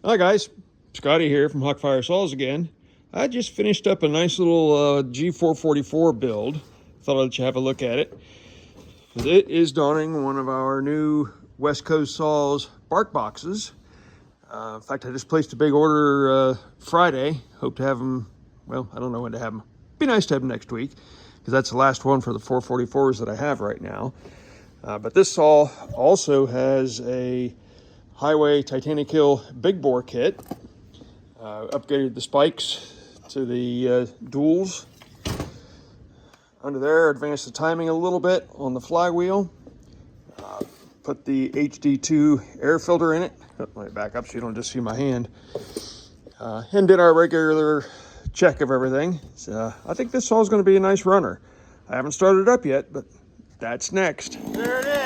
Hi guys, Scotty here from Hawkfire Saws again. I just finished up a nice little G444 build. Thought I'd let you have a look at it. It is donning one of our new Westcoast Saws Bark Boxes. In fact, I just placed a big order Friday. Hope to have them, well, I don't know when to have them. Be nice to have them next week, because that's the last one for the 444s that I have right now. But this saw also has a Hyway Titanikel Big Bore kit. Upgraded the spikes to the duals. Under there, advanced the timing a little bit on the flywheel. Put the HD2 air filter in it. Let me back up so you don't just see my hand. And did our regular check of everything. So, I think this saw is going to be a nice runner. I haven't started it up yet, but that's next. There it is.